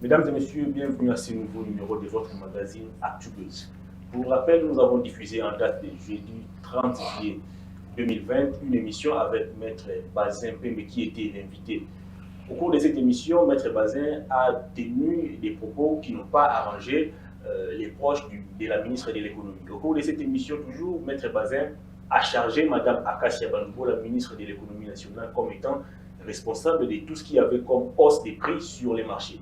Mesdames et messieurs, bienvenue à ce nouveau numéro de votre magazine Actubuzz. Pour rappel, nous avons diffusé en date de jeudi 30 juillet 2020 une émission avec Maître Bazin Pembe qui était l'invité. Au cours de cette émission, Maître Bazin a tenu des propos qui n'ont pas arrangé les proches de la ministre de l'économie. Au cours de cette émission, toujours, Maître Bazin a chargé Mme Akassia Banoubo, la ministre de l'économie nationale, comme étant responsable de tout ce qu'il y avait comme hausse des prix sur les marchés.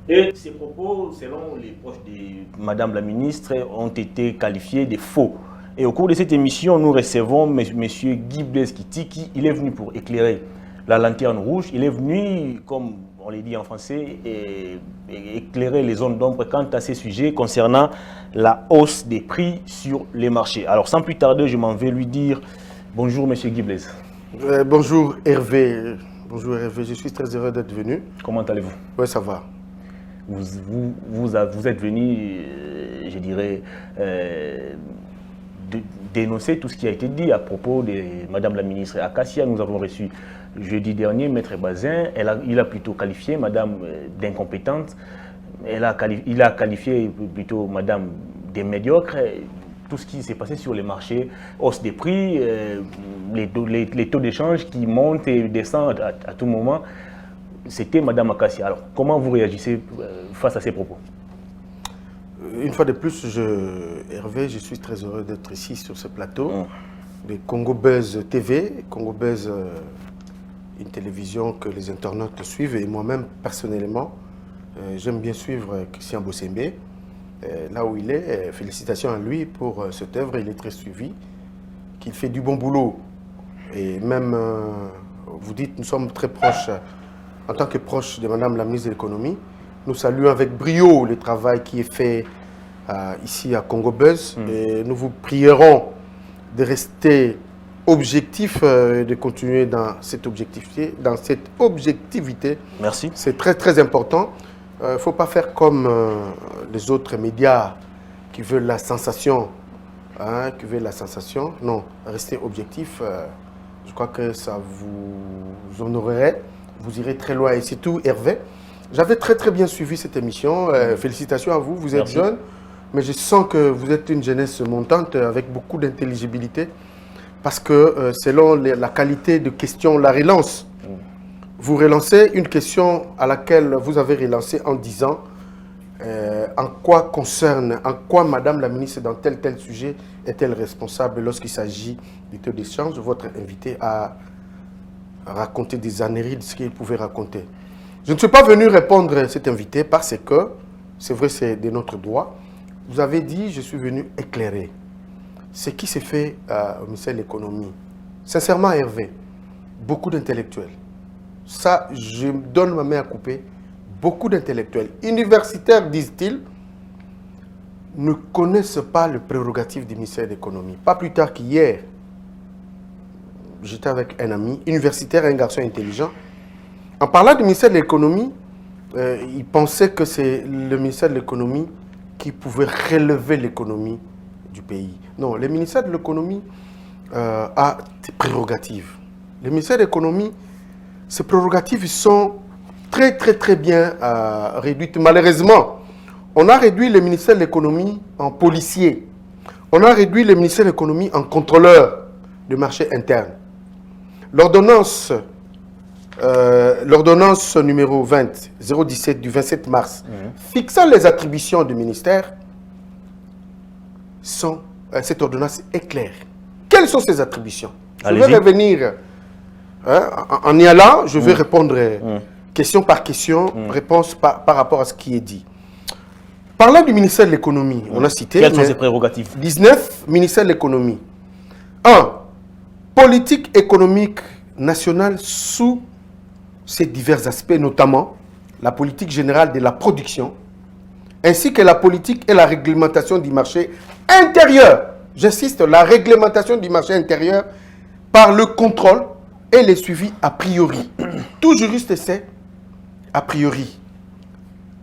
Et ces propos, selon les proches de Mme la ministre, ont été qualifiés de faux. Et au cours de cette émission, nous recevons M. Guy Blaise Kitiki. Il est venu pour éclairer la lanterne rouge. Il est venu, comme on l'a dit en français, éclairer les zones d'ombre quant à ces sujets concernant la hausse des prix sur les marchés. Alors sans plus tarder, je m'en vais lui dire bonjour M. Guy Blaise. Bonjour Hervé. Bonjour Hervé, je suis très heureux d'être venu. Comment allez-vous? Oui, ça va. Vous êtes venu, je dirais, dénoncer tout ce qui a été dit à propos de Madame la ministre Akassia. Nous avons reçu jeudi dernier Maître Bazin. Il a plutôt qualifié Madame d'incompétente. Il a qualifié plutôt Madame de médiocre. Tout ce qui s'est passé sur les marchés, hausse des prix, les taux d'échange qui montent et descendent à tout moment. C'était Mme Akassia. Alors, comment vous réagissez face à ces propos? Une fois de plus, Hervé, je suis très heureux d'être ici sur ce plateau de Congo Buzz TV. Congo Buzz, une télévision que les internautes suivent et moi-même, personnellement, j'aime bien suivre Christian Bossembe. Là où il est, félicitations à lui pour cette œuvre, il est très suivi, qu'il fait du bon boulot. Et même, vous dites, nous sommes très proches. En tant que proche de Madame la ministre de l'économie, nous saluons avec brio le travail qui est fait ici à Congo Buzz. Et nous vous prierons de rester objectif, de continuer dans cette objectivité. Merci. C'est très très important. Il ne faut pas faire comme les autres médias qui veulent la sensation. Non, restez objectif. Je crois que ça vous honorerait. Vous irez très loin. Et c'est tout, Hervé. J'avais très très bien suivi cette émission. Félicitations à vous. Vous êtes jeune, mais je sens que vous êtes une jeunesse montante avec beaucoup d'intelligibilité. Parce que selon la qualité de question, la relance, vous relancez une question à laquelle vous avez relancé en disant en quoi Madame la ministre dans tel sujet est-elle responsable lorsqu'il s'agit du taux d'échange. Votre invité a raconter des âneries de ce qu'il pouvait raconter. Je ne suis pas venu répondre à cet invité parce que, c'est vrai, c'est de notre droit. Vous avez dit, je suis venu éclairer ce qui s'est fait au ministère de l'économie. Sincèrement, Hervé, beaucoup d'intellectuels. Ça, je donne ma main à couper. Beaucoup d'intellectuels, universitaires, disent-ils, ne connaissent pas le prérogatif du ministère de l'économie. Pas plus tard qu'hier, j'étais avec un ami universitaire, un garçon intelligent. En parlant du ministère de l'économie, il pensait que c'est le ministère de l'économie qui pouvait relever l'économie du pays. Non, le ministère de l'économie a des prérogatives. Le ministère de l'économie, ses prérogatives sont très très très bien réduites. Malheureusement, on a réduit le ministère de l'économie en policier. On a réduit le ministère de l'économie en contrôleur de marché interne. L'ordonnance numéro 20-017 du 27 mars, fixant les attributions du ministère, cette ordonnance est claire. Quelles sont ces attributions? Je vais revenir, en y allant, je vais répondre question par question, réponse par rapport à ce qui est dit. Parlant du ministère de l'économie, on a cité... Quelles sont ses prérogatives? 19, ministère de l'économie. 1. Politique économique nationale sous ses divers aspects, notamment la politique générale de la production, ainsi que la politique et la réglementation du marché intérieur. J'insiste, la réglementation du marché intérieur par le contrôle et le suivi a priori. Tout juriste sait, a priori,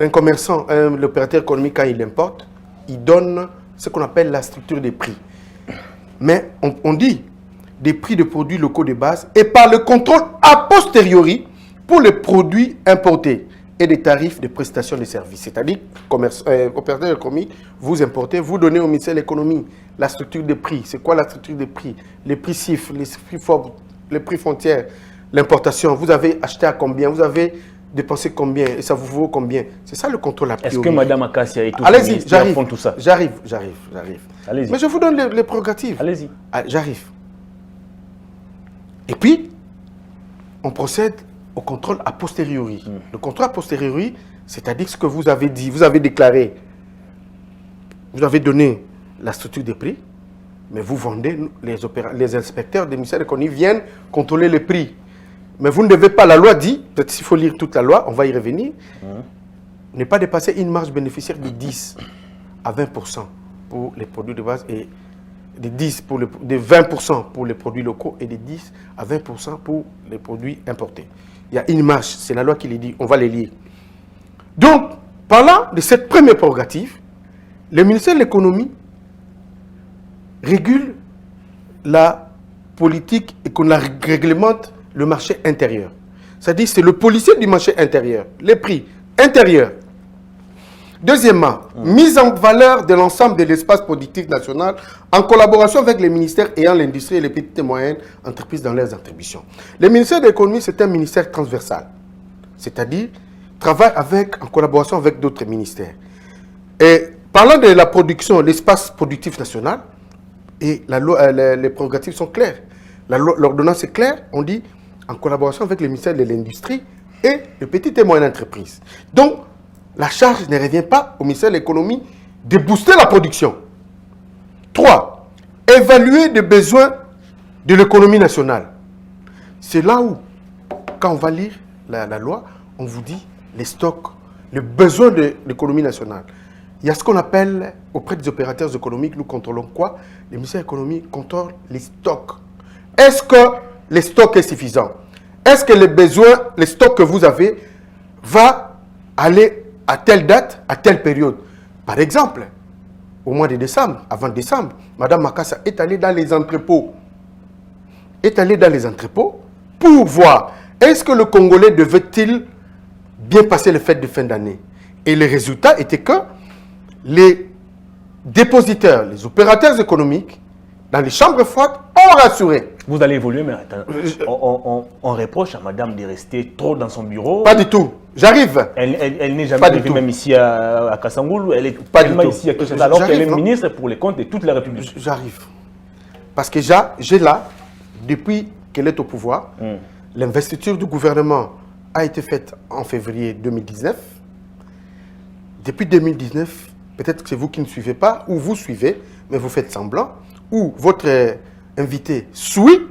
un commerçant, l'opérateur économique, quand il importe, il donne ce qu'on appelle la structure des prix. Mais on dit des prix de produits locaux de base et par le contrôle a posteriori pour les produits importés et des tarifs de prestations de services. C'est-à-dire, opérateurs économiques, vous importez, vous donnez au ministère de l'économie la structure des prix. C'est quoi la structure des prix? Les prix CIF, les prix FOB, les prix frontières, l'importation. Vous avez acheté à combien? Vous avez dépensé combien? Et ça vous vaut combien? C'est ça le contrôle a priori. Est-ce que Mme Akassia et tous Allez-y, les ministères j'arrive. font tout ça? J'arrive. Allez-y. Mais je vous donne les prérogatives. Allez-y. Ah, j'arrive. Et puis, on procède au contrôle a posteriori. Le contrôle a posteriori, c'est-à-dire ce que vous avez dit, vous avez déclaré, vous avez donné la structure des prix, mais vous vendez, les inspecteurs des ministères de l'économie viennent contrôler les prix. Mais vous ne devez pas, la loi dit, peut-être s'il faut lire toute la loi, on va y revenir, ne pas dépasser une marge bénéficiaire de 10 à 20% pour les produits de base et de 20% pour les produits locaux et de 10 à 20% pour les produits importés. Il y a une marge, c'est la loi qui les dit, on va les lire. Donc, parlant de cette première prérogative, le ministère de l'économie régule la politique et qu'on la réglemente le marché intérieur. C'est-à-dire c'est le policier du marché intérieur, les prix intérieurs. Deuxièmement, mise en valeur de l'ensemble de l'espace productif national en collaboration avec les ministères ayant l'industrie et les petites et moyennes entreprises dans leurs attributions. Le ministère de l'économie, c'est un ministère transversal, c'est-à-dire travaille en collaboration avec d'autres ministères. Et parlant de la production, l'espace productif national, et les prérogatives sont claires. L'ordonnance est claire, on dit en collaboration avec les ministères de l'industrie et les petites et moyennes entreprises. Donc, la charge ne revient pas au ministère de l'économie de booster la production. 3. Évaluer les besoins de l'économie nationale. C'est là où, quand on va lire la loi, on vous dit les stocks, les besoins de l'économie nationale. Il y a ce qu'on appelle, auprès des opérateurs économiques, nous contrôlons quoi? Le ministère de l'économie contrôle les stocks. Est-ce que les stocks est suffisant? Est-ce que les besoins, les stocks que vous avez, va aller à telle date, à telle période? Par exemple, au mois de décembre, avant décembre, Mme Makassa est allée dans les entrepôts. Pour voir, est-ce que le Congolais devait-il bien passer les fêtes de fin d'année? Et le résultat était que les dépositaires, les opérateurs économiques, dans les chambres froides, ont rassuré. Vous allez évoluer, mais attends, on reproche à madame de rester trop dans son bureau. Pas du tout. J'arrive. Elle n'est jamais arrivée même ici à Kassangoulou. Elle est pas ici à Kinshasa, alors qu'elle est ministre pour les comptes de toute la République. J'arrive. Parce que j'ai là, depuis qu'elle est au pouvoir, l'investiture du gouvernement a été faite en février 2019. Depuis 2019, peut-être que c'est vous qui ne suivez pas, ou vous suivez, mais vous faites semblant, ou votre invité suit,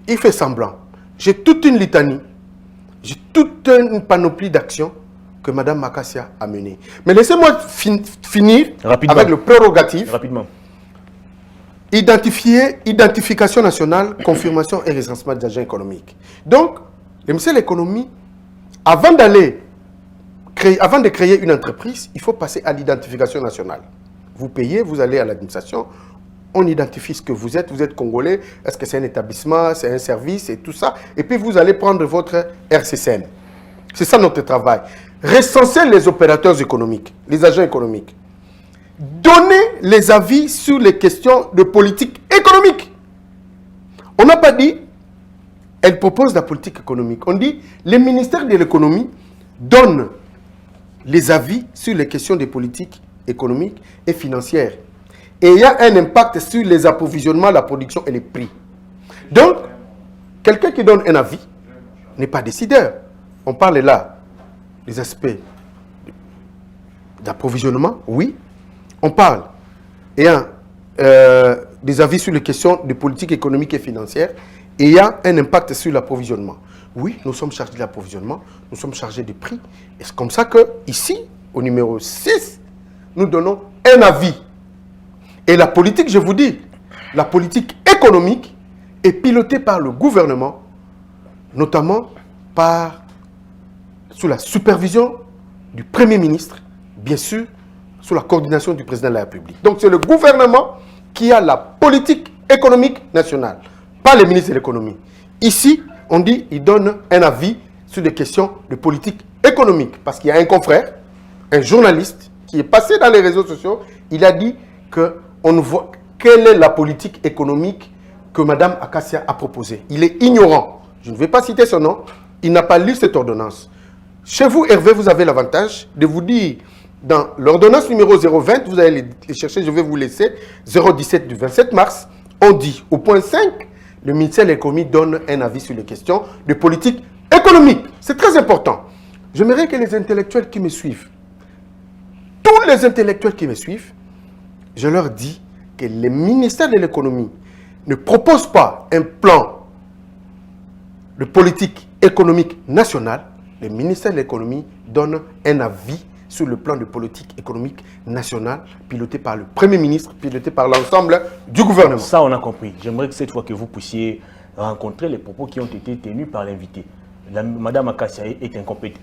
il fait semblant. J'ai toute une litanie, j'ai toute une panoplie d'actions que Mme Makassia a menées. Mais laissez-moi finir avec le prérogatif. Rapidement. Identification nationale, confirmation et recensement des agents économiques. Donc, le ministère de l'économie, avant de créer une entreprise, il faut passer à l'identification nationale. Vous payez, vous allez à l'administration, on identifie ce que vous êtes congolais, est-ce que c'est un établissement, c'est un service et tout ça. Et puis vous allez prendre votre RCCN. C'est ça notre travail. Recenser les opérateurs économiques, les agents économiques. Donner les avis sur les questions de politique économique. On n'a pas dit, elle propose la politique économique. On dit, le ministère de l'économie donne les avis sur les questions de politique économique et financière. Et il y a un impact sur les approvisionnements, la production et les prix. Donc, quelqu'un qui donne un avis n'est pas décideur. On parle là des aspects d'approvisionnement, oui. On parle ayant des avis sur les questions de politique économique et financière et il y a un impact sur l'approvisionnement. Oui, nous sommes chargés de l'approvisionnement, nous sommes chargés des prix. Et c'est comme ça que, ici, au numéro 6, nous donnons un avis. Et la politique, je vous dis, la politique économique est pilotée par le gouvernement, notamment sous la supervision du Premier ministre, bien sûr, sous la coordination du président de la République. Donc c'est le gouvernement qui a la politique économique nationale, pas le ministre de l'économie. Ici, on dit, il donne un avis sur des questions de politique économique, parce qu'il y a un confrère, un journaliste, qui est passé dans les réseaux sociaux, il a dit qu'on ne voit quelle est la politique économique que Mme Akassia a proposée. Il est ignorant. Je ne vais pas citer son nom. Il n'a pas lu cette ordonnance. Chez vous, Hervé, vous avez l'avantage de vous dire, dans l'ordonnance numéro 020, vous allez les chercher, je vais vous laisser, 017 du 27 mars, on dit au point 5, le ministère de l'économie donne un avis sur les questions de politique économique. C'est très important. J'aimerais que les intellectuels qui me suivent, tous les intellectuels qui me suivent, je leur dis que le ministère de l'économie ne propose pas un plan de politique économique nationale. Le ministère de l'économie donne un avis sur le plan de politique économique nationale piloté par le Premier ministre, piloté par l'ensemble du gouvernement. Ça, on a compris. J'aimerais que cette fois que vous puissiez rencontrer les propos qui ont été tenus par l'invité. Madame Akassia est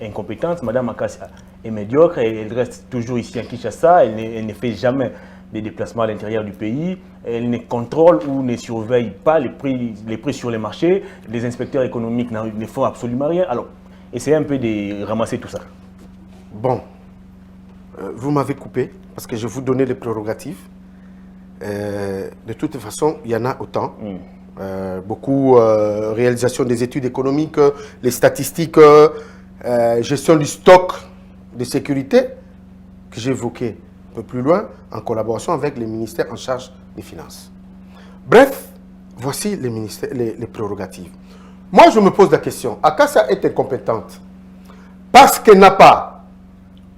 incompétente, Madame Akassia est médiocre, elle reste toujours ici à Kinshasa, elle ne fait jamais des déplacements à l'intérieur du pays, elle ne contrôle ou ne surveille pas les prix sur les marchés, les inspecteurs économiques ne font absolument rien. Alors, essayez un peu de ramasser tout ça. Bon, vous m'avez coupé parce que je vous donnais les prérogatives. De toute façon, il y en a autant. Beaucoup réalisation des études économiques, les statistiques, gestion du stock de sécurité que j'ai évoqué un peu plus loin en collaboration avec les ministères en charge des finances. Bref, voici les prérogatives. Moi, je me pose la question, Akassia est incompétente parce qu'elle n'a pas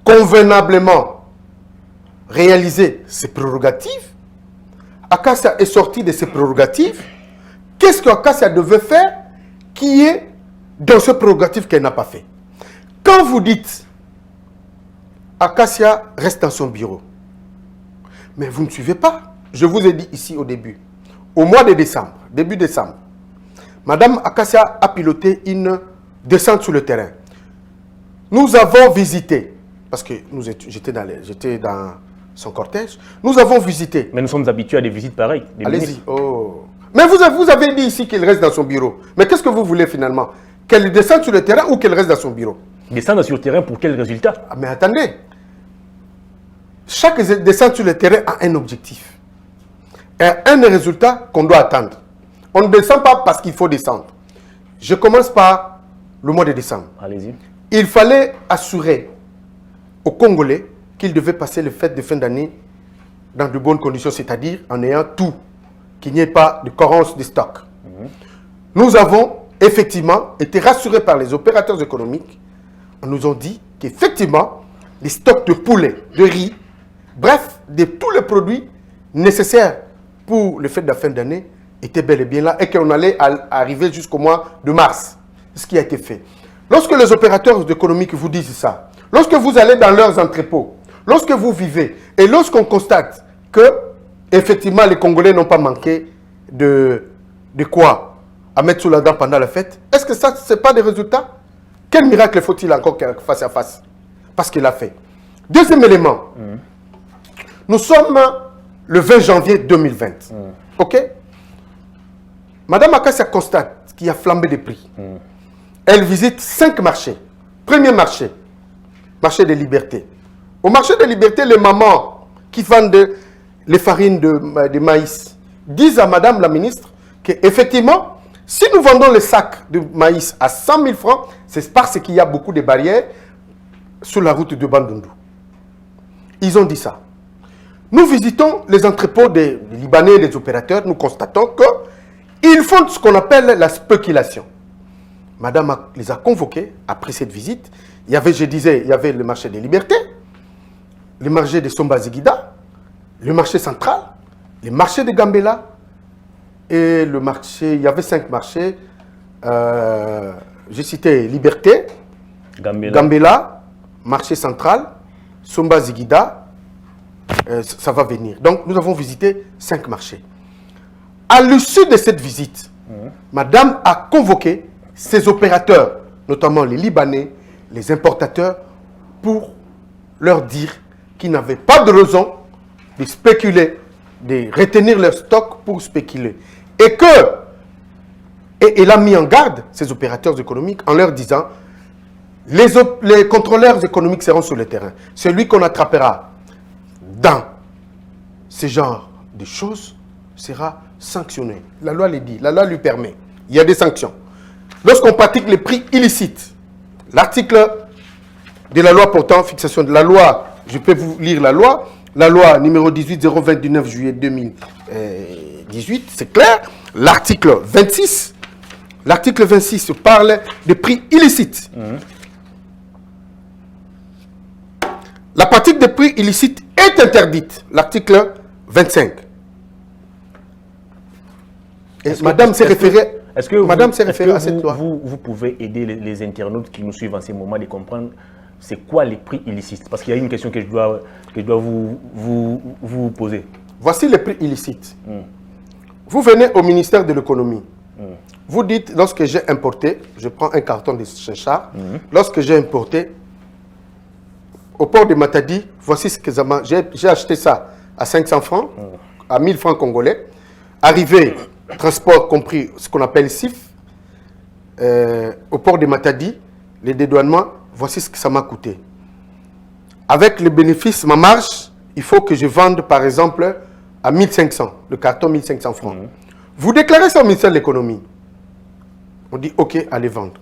convenablement réalisé ses prérogatives. Akassia est sortie de ses prérogatives. Qu'est-ce qu'Akassia devait faire qui est dans ce prérogative qu'elle n'a pas fait? Quand vous dites Akassia reste dans son bureau, mais vous ne suivez pas. Je vous ai dit ici au début, au mois de décembre, début décembre, Madame Akassia a piloté une descente sur le terrain. Nous avons visité, parce que j'étais dans son cortège, nous avons visité. Mais nous sommes habitués à des visites pareilles. Allez-y. Oh. Mais vous avez dit ici qu'il reste dans son bureau. Mais qu'est-ce que vous voulez finalement? Qu'elle descende sur le terrain ou qu'elle reste dans son bureau? Descendre sur le terrain pour quel résultat? Mais attendez. Chaque descente sur le terrain a un objectif. Et un résultat qu'on doit attendre. On ne descend pas parce qu'il faut descendre. Je commence par le mois de décembre. Allez-y. Il fallait assurer aux Congolais qu'ils devaient passer les fêtes de fin d'année dans de bonnes conditions, c'est-à-dire en ayant tout. Qu'il n'y ait pas de carence de stock. Nous avons effectivement été rassurés par les opérateurs économiques. On nous a dit qu'effectivement, les stocks de poulet, de riz, bref, de tous les produits nécessaires pour le fête de la fin d'année étaient bel et bien là et qu'on allait arriver jusqu'au mois de mars. C'est ce qui a été fait. Lorsque les opérateurs économiques vous disent ça, lorsque vous allez dans leurs entrepôts, lorsque vous vivez et lorsqu'on constate que effectivement, les Congolais n'ont pas manqué de quoi à mettre sous la dent pendant la fête. Est-ce que ça, ce n'est pas des résultats? Quel miracle faut-il encore face à face? Parce qu'il a fait. Deuxième élément. Nous sommes le 20 janvier 2020. OK? Madame Akassia constate qu'il y a flambé des prix. Elle visite 5 marchés. Premier marché, marché des libertés. Au marché des libertés, les mamans qui vendent les farines de maïs disent à Madame la ministre qu'effectivement, si nous vendons les sacs de maïs à 100 000 francs, c'est parce qu'il y a beaucoup de barrières sur la route de Bandundu. Ils ont dit ça. Nous visitons les entrepôts des Libanais, des opérateurs, nous constatons qu'ils font ce qu'on appelle la spéculation. Madame les a convoqués après cette visite. Il y avait, je disais, il y avait le marché des libertés, le marché de Somba Ziguida, le marché central, le marché de Gambela et le marché, il y avait 5 marchés. J'ai cité Liberté, Gambela, marché central, Somba Ziguida, ça va venir. Donc nous avons visité 5 marchés. À l'issue de cette visite, Madame a convoqué ses opérateurs, notamment les Libanais, les importateurs, pour leur dire qu'ils n'avaient pas de raison de spéculer, de retenir leur stock pour spéculer. Et elle a mis en garde ces opérateurs économiques en leur disant Les contrôleurs économiques seront sur le terrain. Celui qu'on attrapera dans ce genre de choses sera sanctionné. La loi le dit, la loi lui permet. Il y a des sanctions. Lorsqu'on pratique les prix illicites, l'article de la loi portant fixation de la loi, je peux vous lire la loi numéro 18-020 du 9 juillet 2018, c'est clair. L'article 26 parle des prix illicites. La pratique des prix illicites est interdite. L'article 25. Madame s'est référée à cette loi. Vous pouvez aider les internautes qui nous suivent en ce moment de comprendre c'est quoi les prix illicites? Parce qu'il y a une question que je dois vous poser. Voici les prix illicites. Vous venez au ministère de l'économie. Vous dites, lorsque j'ai importé, je prends un carton de chinchard, lorsque j'ai importé, au port de Matadi, voici ce que j'ai acheté ça à 500 francs, à 1000 francs congolais. Arrivé, transport compris, ce qu'on appelle SIF, au port de Matadi, les dédouanements, voici ce que ça m'a coûté. Avec le bénéfice, ma marge, il faut que je vende par exemple à 1500, le carton 1500 francs. Vous déclarez ça au ministère de l'économie. On dit ok, allez vendre.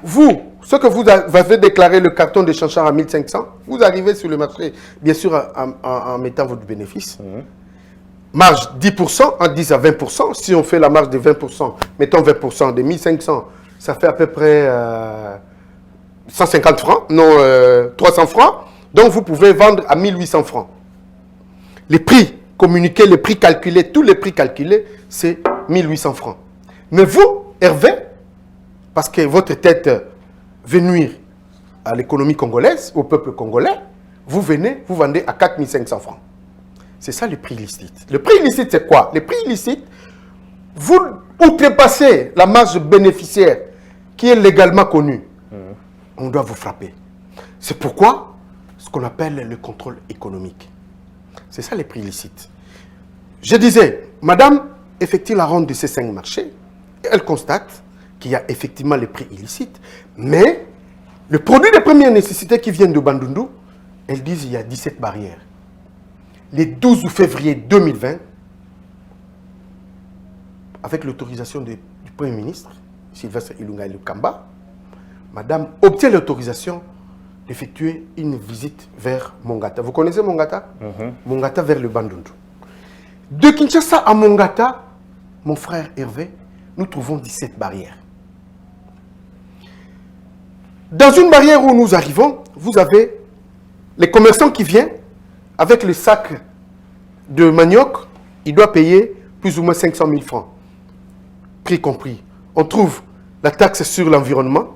Vous, ce que vous avez déclaré le carton de chinchard à 1500, vous arrivez sur le marché, bien sûr, en mettant votre bénéfice. Marge 10%, en 10 à 20%. Si on fait la marge de 20%, mettons 20% de 1500, ça fait à peu près 150 francs, non 300 francs. Donc vous pouvez vendre à 1800 francs. Les prix communiqués, les prix calculés, tous les prix calculés, c'est 1800 francs. Mais vous, Hervé, parce que votre tête veut nuire à l'économie congolaise, au peuple congolais, vous venez, vous vendez à 4500 francs. C'est ça le prix illicite. Le prix illicite, c'est quoi? Le prix illicite, vous outrepassez la marge bénéficiaire qui est légalement connue. On doit vous frapper. C'est pourquoi ce qu'on appelle le contrôle économique. C'est ça les prix illicites. Je disais, madame effectue la ronde de ces 5 marchés. Et elle constate qu'il y a effectivement les prix illicites, mais le produit de première nécessité qui vient de Bandundu, elle dit qu'il y a 17 barrières. Le 12 février 2020, avec l'autorisation du Premier ministre, Sylvestre Ilunga Ilukamba, madame obtient l'autorisation d'effectuer une visite vers Mongata. Vous connaissez Mongata? Mongata vers le Bandundu. De Kinshasa à Mongata, mon frère Hervé, nous trouvons 17 barrières. Dans une barrière où nous arrivons, vous avez les commerçants qui viennent avec le sac de manioc, il doit payer plus ou moins 500 000 francs. Prix compris. On trouve la taxe sur l'environnement,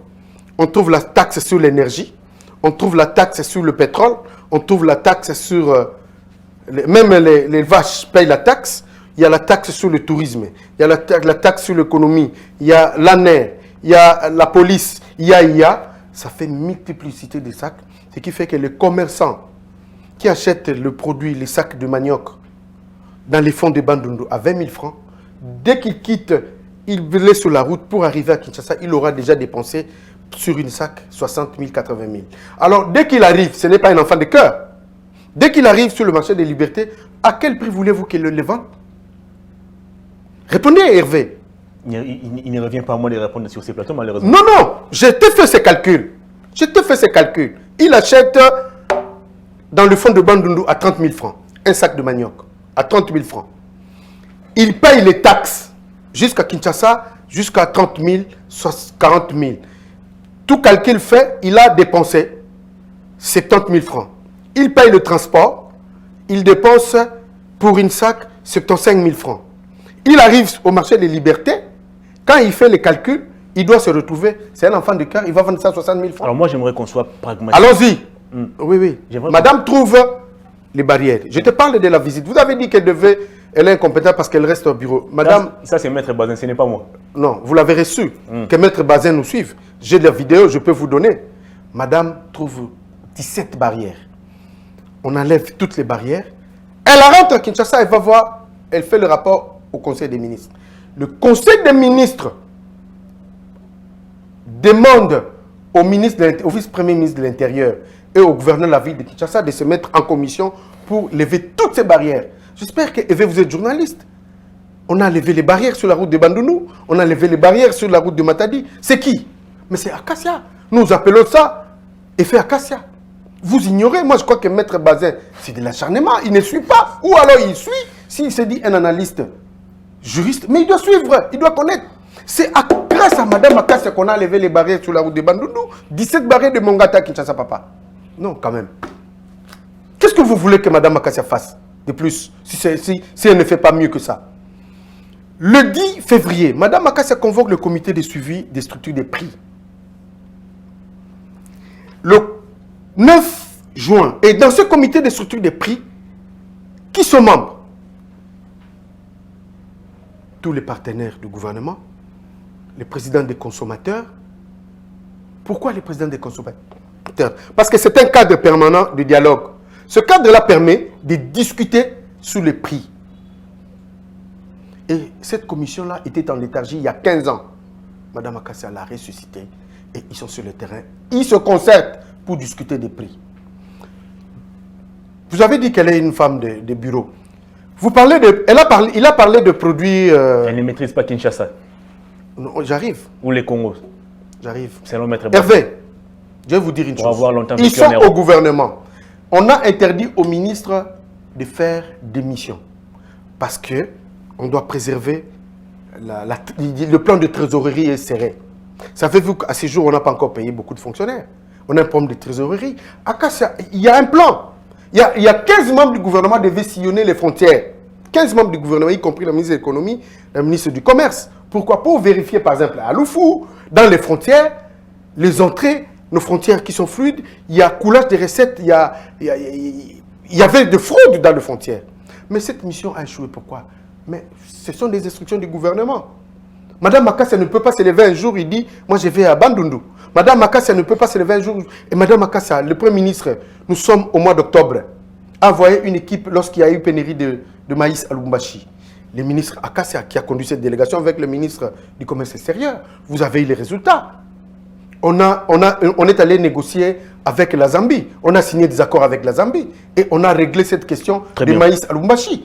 on trouve la taxe sur l'énergie, on trouve la taxe sur le pétrole, on trouve la taxe sur... même les vaches payent la taxe. Il y a la taxe sur le tourisme, il y a la taxe sur l'économie, il y a l'ANER, il y a la police, il y a. Ça fait une multiplicité de sacs, ce qui fait que les commerçants qui achètent le produit, les sacs de manioc, dans les fonds de Bandundu à 20 000 francs, dès qu'il quitte, il est sur la route pour arriver à Kinshasa, il aura déjà dépensé sur une sac 60 000, 80 000. Alors, dès qu'il arrive, ce n'est pas un enfant de cœur. Dès qu'il arrive sur le marché des libertés, à quel prix voulez-vous qu'il le vende? Répondez, Hervé. Il ne revient pas à moi de répondre sur ces plateaux, malheureusement. Non, non, je t'ai fait ces calculs. Il achète dans le fond de Bandundu à 30 000 francs, un sac de manioc, à 30 000 francs. Il paye les taxes jusqu'à Kinshasa, jusqu'à 30 000, 40 000. Tout calcul fait, il a dépensé 70 000 francs. Il paye le transport, il dépense pour une sac 75 000 francs. Il arrive au marché des libertés, quand il fait les calculs, il doit se retrouver, c'est un enfant de cœur, il va vendre ça à 60 000 francs. Alors moi, j'aimerais qu'on soit pragmatique. Allons-y. Oui. Madame trouve les barrières. Je te parle de la visite. Vous avez dit qu'elle est incompétente parce qu'elle reste au bureau. Madame... Ça c'est Maître Bazin, ce n'est pas moi. Non, vous l'avez reçu. Que Maître Bazin nous suive. J'ai la vidéo, je peux vous donner. Madame trouve 17 barrières. On enlève toutes les barrières. Elle rentre à Kinshasa, elle va voir, elle fait le rapport au Conseil des ministres. Le Conseil des ministres demande au vice-premier ministre de l'Intérieur et au gouverneur de la ville de Kinshasa de se mettre en commission pour lever toutes ces barrières. J'espère que Hervé, vous êtes journaliste. On a levé les barrières sur la route de Bandounou, on a levé les barrières sur la route de Matadi. C'est qui? Mais c'est Acacia. Nous appelons ça effet Acacia. Vous ignorez, moi je crois que Maître Bazin, c'est de l'acharnement, il ne suit pas. Ou alors il suit, s'il se dit un analyste juriste, mais il doit suivre, il doit connaître. C'est grâce à Madame Acacia qu'on a levé les barrières sur la route de Bandounou, 17 barrières de Mongata Kinshasa, papa. Non, quand même. Qu'est-ce que vous voulez que Madame Acacia fasse de plus, si elle ne fait pas mieux que ça? Le 10 février, Madame Acacia convoque le comité de suivi des structures des prix. Le 9 juin, et dans ce comité de structures des prix, qui sont membres? Tous les partenaires du gouvernement, les présidents des consommateurs. Pourquoi les présidents des consommateurs? Parce que c'est un cadre permanent de dialogue. Ce cadre-là permet de discuter sur les prix. Et cette commission-là était en léthargie il y a 15 ans. Madame Acacia l'a ressuscité et ils sont sur le terrain. Ils se concertent pour discuter des prix. Vous avez dit qu'elle est une femme de bureau. Vous parlez de... il a parlé de produits... Elle ne maîtrise pas Kinshasa. Non, j'arrive. Ou les Congos. J'arrive. Selon Maître Bazin. Hervé, je vais vous dire une chose. Ils sont au gouvernement. On a interdit au ministre de faire démission. Parce que on doit préserver le plan de trésorerie est serré. Savez-vous qu'à ce jour, on n'a pas encore payé beaucoup de fonctionnaires. On a un problème de trésorerie. Acacia, il y a un plan. Il y a 15 membres du gouvernement qui devaient sillonner les frontières. 15 membres du gouvernement, y compris la ministre de l'économie, la ministre du commerce. Pourquoi? Pour vérifier, par exemple, à Loufou, dans les frontières, les entrées, nos frontières qui sont fluides, il y a coulage des recettes, il y avait de fraude dans les frontières. Mais cette mission a échoué. Pourquoi? Mais ce sont des instructions du gouvernement. Madame Acacia ne peut pas se lever un jour, il dit, moi je vais à Bandundu. Madame Acacia ne peut pas se lever un jour. Et Madame Acacia, le Premier ministre, nous sommes au mois d'octobre, a envoyé une équipe lorsqu'il y a eu pénurie de maïs à Lubumbashi. Le ministre Acacia qui a conduit cette délégation avec le ministre du Commerce extérieur. Vous avez eu les résultats. On est allé négocier avec la Zambie. On a signé des accords avec la Zambie. Et on a réglé cette question du maïs à Lubumbashi.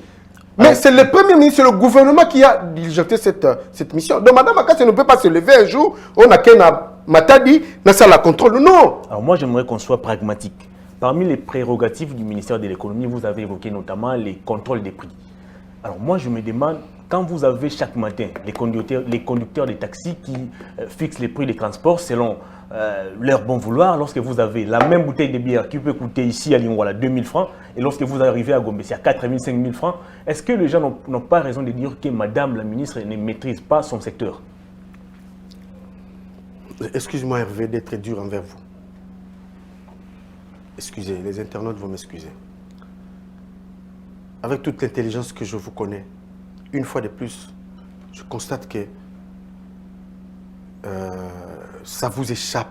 Mais c'est le Premier ministre, c'est le gouvernement qui a diligenté cette mission. Donc Madame Acacia ne peut pas se lever un jour, on a qu'un Matadi, n'a ça la contrôle. Non. Alors moi j'aimerais qu'on soit pragmatique. Parmi les prérogatives du ministère de l'économie, vous avez évoqué notamment les contrôles des prix. Alors moi je me demande, quand vous avez chaque matin les conducteurs des taxis qui fixent les prix des transports selon leur bon vouloir, lorsque vous avez la même bouteille de bière qui peut coûter ici à Lingwala 2000 francs et lorsque vous arrivez à Gombe c'est à 4000, 5000 francs, est-ce que les gens n'ont pas raison de dire que Madame la ministre ne maîtrise pas son secteur? Excusez-moi Hervé d'être dur envers vous. Excusez, les internautes vont m'excuser. Avec toute l'intelligence que je vous connais, une fois de plus, je constate que ça vous échappe,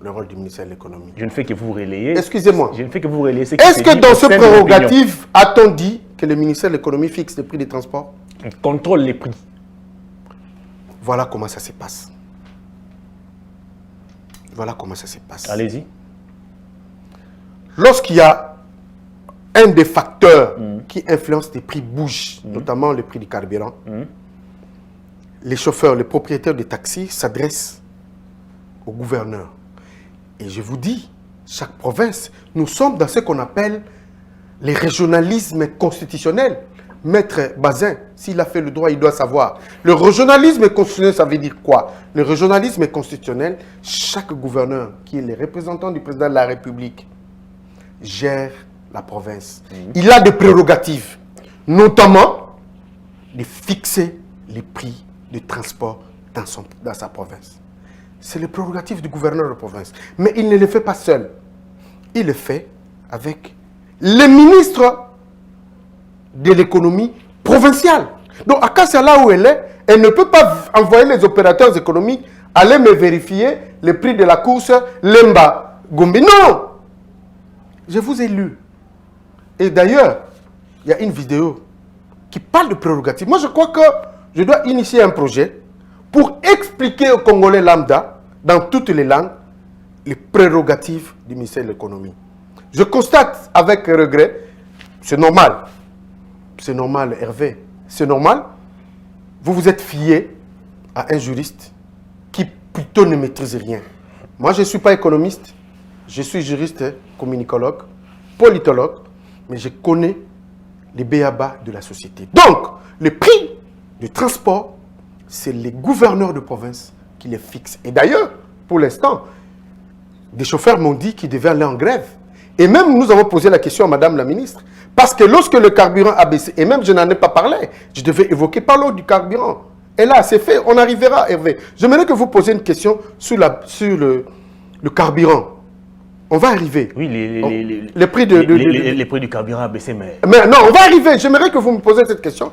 le rôle du ministère de l'économie. Je ne fais que vous relayer. Excusez-moi. Je ne fais que vous relayer. Est-ce que dans ce prérogative, a-t-on dit que le ministère de l'économie fixe les prix des transports? Il contrôle les prix. Voilà comment ça se passe. Voilà comment ça se passe. Allez-y. Lorsqu'il y a un des facteurs qui influence les prix bouge, notamment le prix du carburant, les chauffeurs, les propriétaires de taxis s'adressent au gouverneur. Et je vous dis, chaque province, nous sommes dans ce qu'on appelle les régionalismes constitutionnels. Maître Bazin, s'il a fait le droit, il doit savoir. Le régionalisme constitutionnel, ça veut dire quoi? Le régionalisme constitutionnel, chaque gouverneur, qui est le représentant du président de la République, gère la province. Il a des prérogatives, notamment de fixer les prix de transport dans sa province. C'est le prérogative du gouverneur de province. Mais il ne le fait pas seul. Il le fait avec les ministres de l'économie provinciale. Donc, Acacia, là où elle est, elle ne peut pas envoyer les opérateurs économiques aller me vérifier le prix de la course Lemba Gombe. Non! Je vous ai lu. Et d'ailleurs, il y a une vidéo qui parle de prérogatives. Moi, je crois que je dois initier un projet pour expliquer aux Congolais lambda, dans toutes les langues, les prérogatives du ministère de l'économie. Je constate avec regret, c'est normal, Hervé, c'est normal, vous vous êtes fié à un juriste qui plutôt ne maîtrise rien. Moi, je ne suis pas économiste, je suis juriste, communicologue, politologue, mais je connais les b.a.-ba de la société. Donc, le prix du transport, c'est les gouverneurs de province qui les fixent. Et d'ailleurs, pour l'instant, des chauffeurs m'ont dit qu'ils devaient aller en grève. Et même, nous avons posé la question à Madame la ministre, parce que lorsque le carburant a baissé, et même je n'en ai pas parlé, je devais évoquer par l'eau du carburant. Et là, c'est fait, on arrivera, Hervé. J'aimerais que vous posiez une question sur le carburant. On va arriver. Oui, les prix les prix du carburant a baissé, mais... non, on va arriver. J'aimerais que vous me posiez cette question.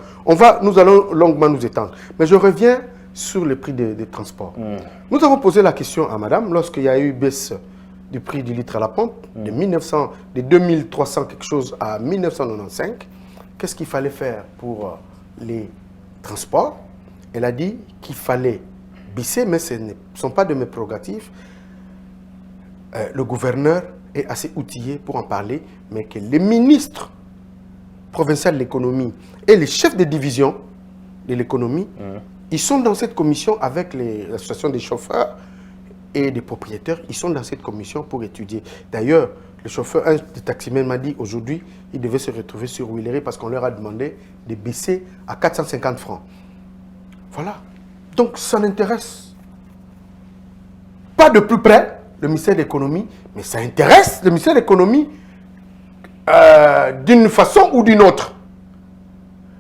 Nous allons longuement nous étendre. Mais je reviens sur le prix des transports. Nous avons posé la question à Madame lorsqu'il y a eu baisse du prix du litre à la pompe de 2300 quelque chose à 1995. Qu'est-ce qu'il fallait faire pour les transports? Elle a dit qu'il fallait baisser, mais ce ne sont pas de mes prérogatives. Le gouverneur est assez outillé pour en parler, mais que les ministres provinciaux de l'économie et les chefs de division de l'économie, ils sont dans cette commission avec l'association des chauffeurs et des propriétaires. Ils sont dans cette commission pour étudier. D'ailleurs, le chauffeur, un des taximens m'a dit aujourd'hui, il devait se retrouver sur Willery parce qu'on leur a demandé de baisser à 450 francs. Voilà. Donc, ça n'intéresse pas de plus près le ministère de l'économie, mais ça intéresse le ministère de l'économie d'une façon ou d'une autre.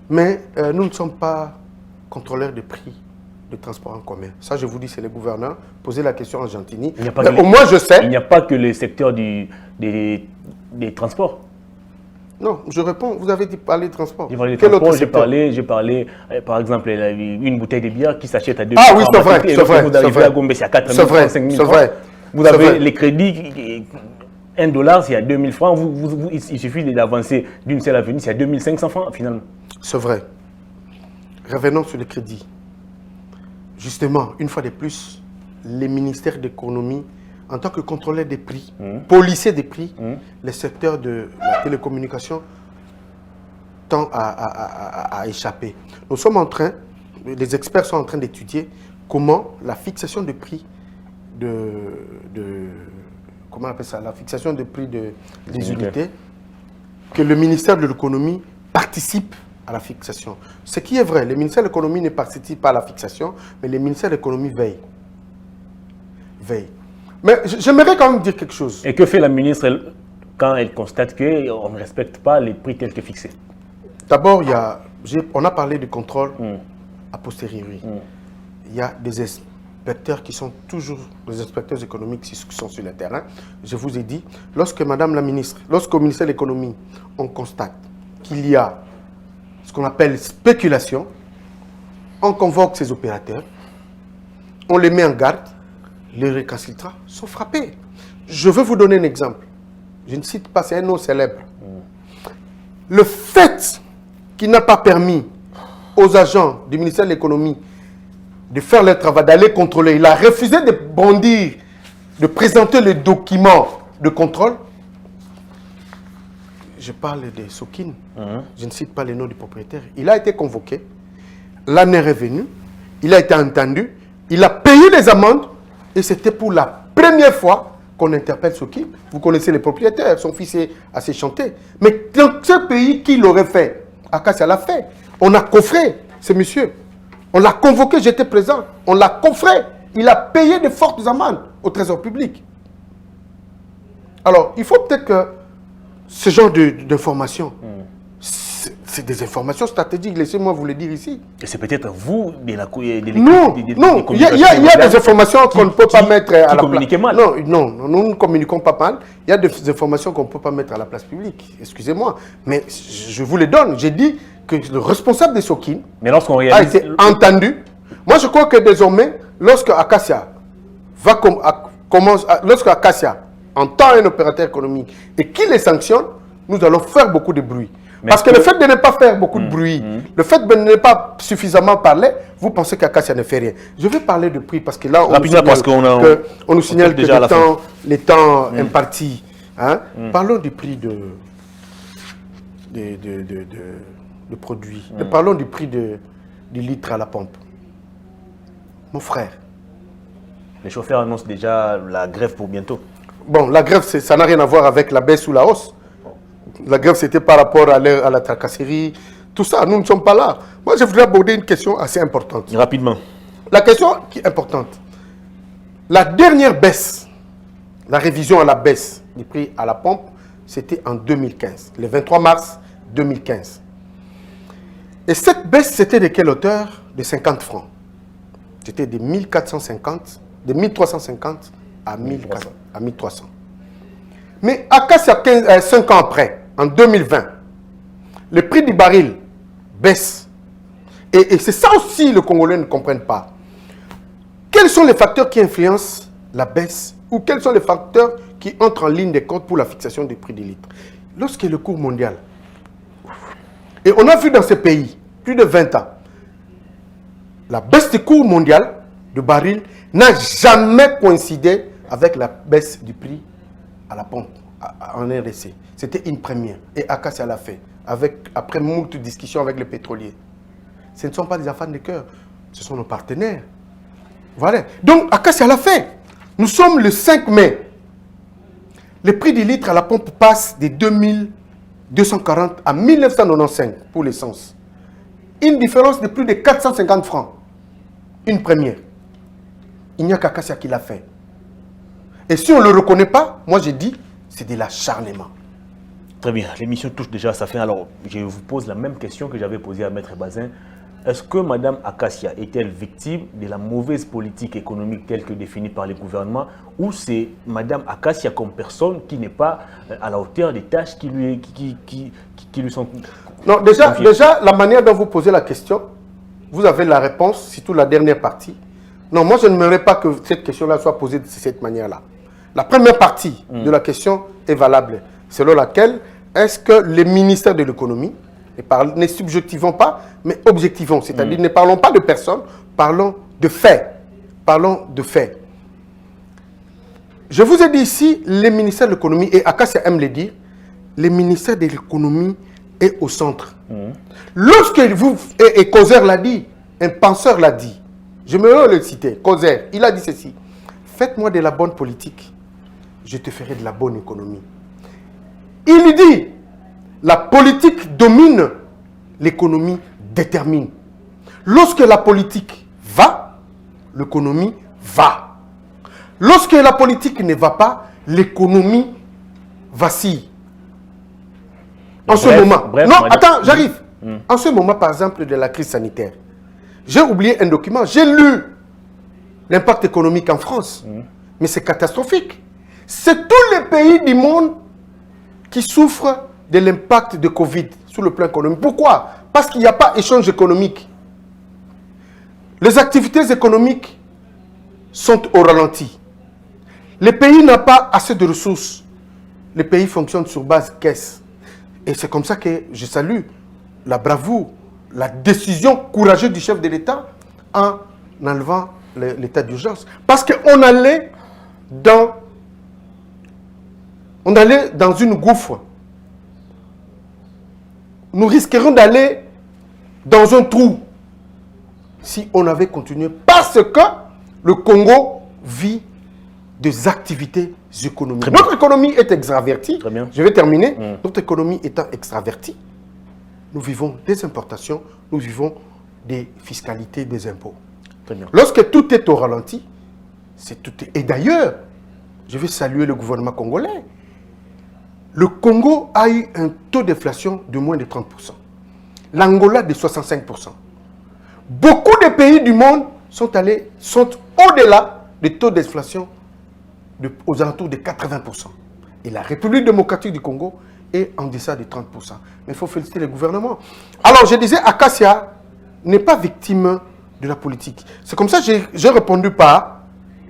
Mais nous ne sommes pas contrôleurs de prix de transport en commun. Ça, je vous dis, c'est le gouverneur. Posez la question en Gentini. Au moins, je sais. Il n'y a pas que le secteur des transports. Non, je réponds. Vous avez dit parler de transport. J'ai parlé, par exemple, une bouteille de bière qui s'achète à 2 francs. Ah oui, c'est vrai. Vous arrivez à Gombe, c'est à 4 000 francs, 5 000 francs. Vous avez les crédits, $1, c'est à 2 000 francs. Il suffit d'avancer d'une seule avenue, c'est à 2 500 francs finalement. C'est vrai. Revenons sur les crédits. Justement, une fois de plus, les ministères d'économie, en tant que contrôleur des prix, policier des prix, les secteurs de la télécommunication tendent à échapper. Nous sommes en train, les experts sont en train d'étudier comment la fixation de prix comment on appelle ça, la fixation de prix des unités, que le ministère de l'économie participe à la fixation. Ce qui est vrai, le ministère de l'économie ne participe pas à la fixation, mais le ministère de l'économie veille. Mais j'aimerais quand même dire quelque chose. Et que fait la ministre quand elle constate qu'on ne respecte pas les prix tels que fixés? D'abord, on a parlé du contrôle a posteriori. Il y a des inspecteurs qui sont toujours des inspecteurs économiques qui sont sur le terrain. Je vous ai dit, lorsqu'au ministère de l'économie, on constate qu'il y a ce qu'on appelle spéculation, on convoque ces opérateurs, on les met en garde, les récalcitrants sont frappés. Je veux vous donner un exemple. Je ne cite pas, c'est un nom célèbre. Le fait qu'il n'a pas permis aux agents du ministère de l'économie de faire leur travail, d'aller contrôler, il a refusé de bondir, de présenter le document de contrôle. Je parle de Sokin, je ne cite pas les noms du propriétaire. Il a été convoqué, l'année est revenue, il a été entendu, il a payé les amendes et c'était pour la première fois qu'on interpelle Sokin. Vous connaissez les propriétaires, son fils est assez chanté. Mais dans ce pays, qui l'aurait fait? Akassia l'a fait. On a coffré ce monsieur. On l'a convoqué, j'étais présent. On l'a coffré. Il a payé de fortes amendes au trésor public. Alors, il faut peut-être que ce genre d'informations, c'est des informations stratégiques, laissez-moi vous le dire ici. Et c'est peut-être vous, de l'équipe. Non, il y a des informations qu'on ne peut pas mettre à la place. Mal. Non, nous ne communiquons pas mal. Il y a des informations qu'on ne peut pas mettre à la place publique. Excusez-moi, mais je vous les donne. J'ai dit que le responsable des Sokin a été entendu. Moi, je crois que désormais, lorsque Akassia entend un opérateur économique et qu'il les sanctionne, nous allons faire beaucoup de bruit. Parce que le fait de ne pas faire beaucoup de bruit, le fait de ne pas suffisamment parler, vous pensez qu'Acacia ne fait rien. Je vais parler de prix parce que là, on nous signale que les temps impartis. Hein? Parlons du prix de produits. Parlons du prix du litre à la pompe. Mon frère. Les chauffeurs annoncent déjà la grève pour bientôt. Bon, la grève, ça n'a rien à voir avec la baisse ou la hausse. La grève, c'était par rapport à la tracasserie. Tout ça, nous ne sommes pas là. Moi, je voudrais aborder une question assez importante. Rapidement. La question qui est importante. La dernière baisse, la révision à la baisse du prix à la pompe, c'était en 2015, le 23 mars 2015. Et cette baisse, c'était de quelle hauteur? De 50 francs. C'était de 1450, de 1350 à 1300. Mais Acacia, 5 ans après, en 2020, le prix du baril baisse. Et c'est ça aussi le Congolais ne comprennent pas. Quels sont les facteurs qui influencent la baisse ou quels sont les facteurs qui entrent en ligne de compte pour la fixation du prix du litre? Lorsque le cours mondial, et on a vu dans ces pays, plus de 20 ans, la baisse du cours mondial de baril n'a jamais coïncidé avec la baisse du prix à la pompe en RDC. C'était une première. Et Acacia l'a fait, après moult discussions avec les pétroliers. Ce ne sont pas des enfants de cœur, ce sont nos partenaires. Voilà. Donc Acacia l'a fait. Nous sommes le 5 mai. Le prix du litre à la pompe passe de 2240 à 1995 pour l'essence. Une différence de plus de 450 francs. Une première. Il n'y a qu'Acacia qui l'a fait. Et si on ne le reconnaît pas, moi je dis, c'est de l'acharnement. Très bien, l'émission touche déjà à sa fin. Alors, je vous pose la même question que j'avais posée à Maître Bazin. Est-ce que Mme Acacia est-elle victime de la mauvaise politique économique telle que définie par les gouvernements, ou c'est Mme Acacia comme personne qui n'est pas à la hauteur des tâches qui lui sont... Non, déjà, la manière dont vous posez la question, vous avez la réponse, surtout la dernière partie. Non, moi je n'aimerais pas que cette question-là soit posée de cette manière-là. La première partie de la question est valable, selon laquelle est-ce que le ministère de l'économie, ne subjectivons pas, mais objectivons, c'est-à-dire ne parlons pas de personnes, parlons de faits. Parlons de faits. Je vous ai dit ici, le ministère de l'économie, et Acacia aime le dire, le ministère de l'économie est au centre. Lorsque vous, et Causer l'a dit, un penseur l'a dit, je me vais le citer, Causer, il a dit ceci, faites-moi de la bonne politique, je te ferai de la bonne économie. Il dit, la politique domine, l'économie détermine. Lorsque la politique va, l'économie va. Lorsque la politique ne va pas, l'économie vacille. En ce moment. Non, attends, j'arrive. En ce moment, par exemple, de la crise sanitaire, j'ai oublié un document. J'ai lu l'impact économique en France. Mais c'est catastrophique. C'est tous les pays du monde qui souffrent de l'impact de Covid sur le plan économique. Pourquoi? Parce qu'il n'y a pas d'échange économique. Les activités économiques sont au ralenti. Le pays n'a pas assez de ressources. Le pays fonctionne sur base caisse. Et c'est comme ça que je salue la bravoure, la décision courageuse du chef de l'État en enlevant l'état d'urgence. Parce qu'on allait dans une gouffre. Nous risquerions d'aller dans un trou si on avait continué. Parce que le Congo vit des activités économiques. Notre économie est extravertie. Je vais terminer. Notre économie étant extravertie, nous vivons des importations, nous vivons des fiscalités, des impôts. Lorsque tout est au ralenti, c'est tout. Et d'ailleurs, je vais saluer le gouvernement congolais. Le Congo a eu un taux d'inflation de moins de 30%. L'Angola de 65%. Beaucoup de pays du monde sont au-delà des taux d'inflation aux alentours de 80%. Et la République démocratique du Congo est en deçà de 30%. Mais il faut féliciter le gouvernement. Alors, je disais, Acacia n'est pas victime de la politique. C'est comme ça que j'ai répondu par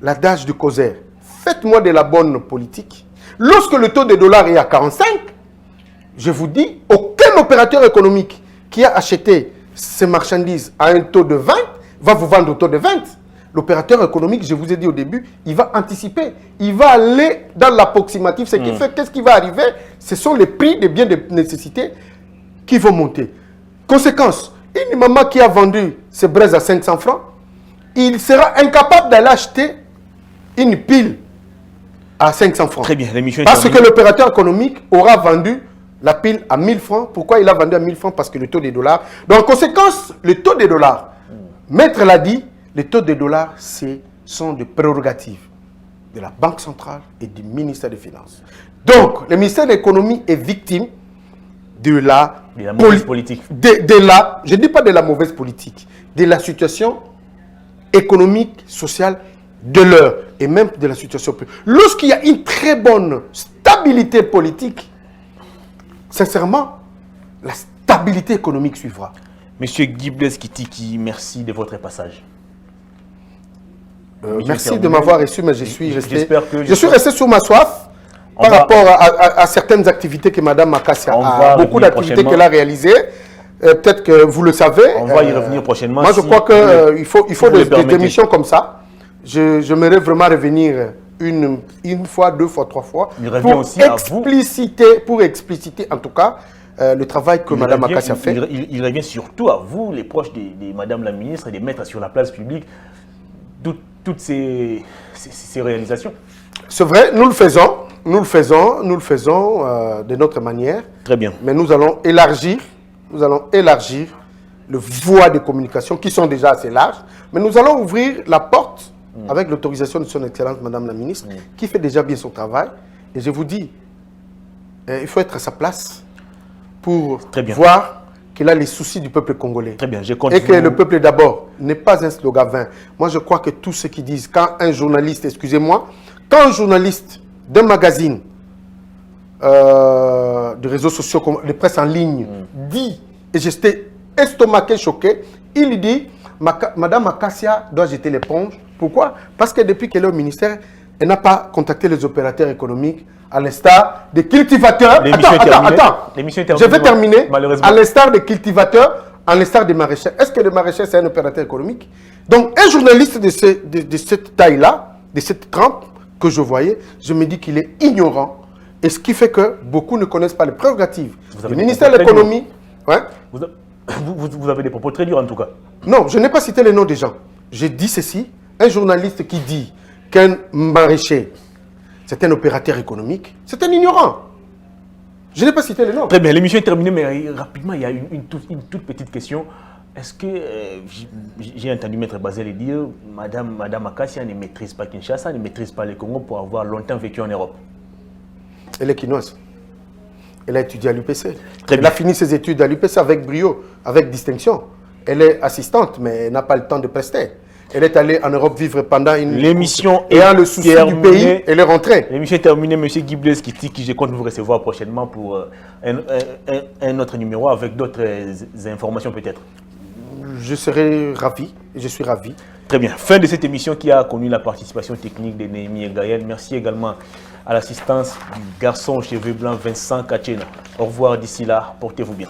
l'adage de Causer. Faites-moi de la bonne politique. Lorsque le taux de dollar est à 45, je vous dis, aucun un opérateur économique qui a acheté ces marchandises à un taux de 20 va vous vendre au taux de 20. L'opérateur économique, je vous ai dit au début, il va anticiper. Il va aller dans l'approximatif. Ce qui fait, qu'est-ce qui va arriver? Ce sont les prix des biens de nécessité qui vont monter. Conséquence, une maman qui a vendu ses braises à 500 francs, il sera incapable d'aller acheter une pile à 500 francs. Très bien, l'émission est Parce terminée. que l'opérateur économique aura vendu la pile à 1000 francs. Pourquoi il a vendu à 1000 francs? Parce que le taux des dollars. Donc, en conséquence, le taux des dollars, Maître l'a dit, les taux des dollars sont des prérogatives de la Banque centrale et du ministère des Finances. Donc, le ministère de l'économie est victime de la mauvaise politique. Je ne dis pas de la mauvaise politique, de la situation économique, sociale de l'heure et même de la situation. Lorsqu'il y a une très bonne stabilité politique, sincèrement, la stabilité économique suivra. Monsieur Guy Blaise Kitiki, merci de votre passage. Merci de m'avoir reçu, mais je suis resté sur ma soif par rapport à certaines activités que Mme Makassia a, beaucoup d'activités qu'elle a réalisées. Peut-être que vous le savez. On va y revenir prochainement. Moi, je crois qu'il faut des émissions comme ça. J'aimerais vraiment revenir une fois, deux fois, trois fois pour expliciter en tout cas le travail que Mme Makassia fait. Il revient surtout à vous, les proches de Mme la ministre, de mettre sur la place publique toutes ces réalisations. C'est vrai, nous le faisons de notre manière. Très bien. Mais nous allons élargir le voie de communication qui sont déjà assez larges. Mais nous allons ouvrir la porte avec l'autorisation de son Excellence Madame la Ministre, qui fait déjà bien son travail. Et je vous dis, il faut être à sa place pour voir qu'il a les soucis du peuple congolais. Très bien, et que le peuple d'abord n'est pas un slogan vain. Moi, je crois que tous ceux qui disent, quand un journaliste, excusez-moi, quand un journaliste d'un magazine, de réseaux sociaux, de presse en ligne, dit, et j'étais estomaqué, choqué, il dit, Madame Makassia doit jeter l'éponge. Pourquoi? Parce que depuis qu'elle est au ministère, elle n'a pas contacté les opérateurs économiques, à l'instar des cultivateurs. Attends. Je vais terminer. À l'instar des cultivateurs, à l'instar des maraîchers. Est-ce que le maraîcher, c'est un opérateur économique? Donc, un journaliste de cette taille-là, de cette trempe que je voyais, je me dis qu'il est ignorant. Et ce qui fait que beaucoup ne connaissent pas les prérogatives. Le ministère de l'économie. Hein? Vous avez des propos très durs en tout cas. Non, je n'ai pas cité les noms des gens. J'ai dit ceci. Un journaliste qui dit qu'un maraîcher, c'est un opérateur économique, c'est un ignorant. Je n'ai pas cité les noms. Très bien, l'émission est terminée, mais rapidement, il y a une toute petite question. Est-ce que, j'ai entendu Maître Bazel dire, Madame Makassia ne maîtrise pas Kinshasa, ne maîtrise pas le Congo pour avoir longtemps vécu en Europe? Elle est quinoise. Elle a étudié à l'UPC. Elle a fini ses études à l'UPC avec brio, avec distinction. Elle est assistante, mais elle n'a pas le temps de prester. Elle est allée en Europe vivre pendant une... L'émission est le souci du pays, elle est rentrée. L'émission est terminée, M. Guy Blaise Kitiki, je compte vous recevoir prochainement pour un autre numéro avec d'autres informations peut-être. Je serai ravi, je suis ravi. Très bien. Fin de cette émission qui a connu la participation technique de Néhémie et Gaël. Merci également à l'assistance du garçon aux cheveux blancs Vincent Kachena. Au revoir d'ici là, portez-vous bien.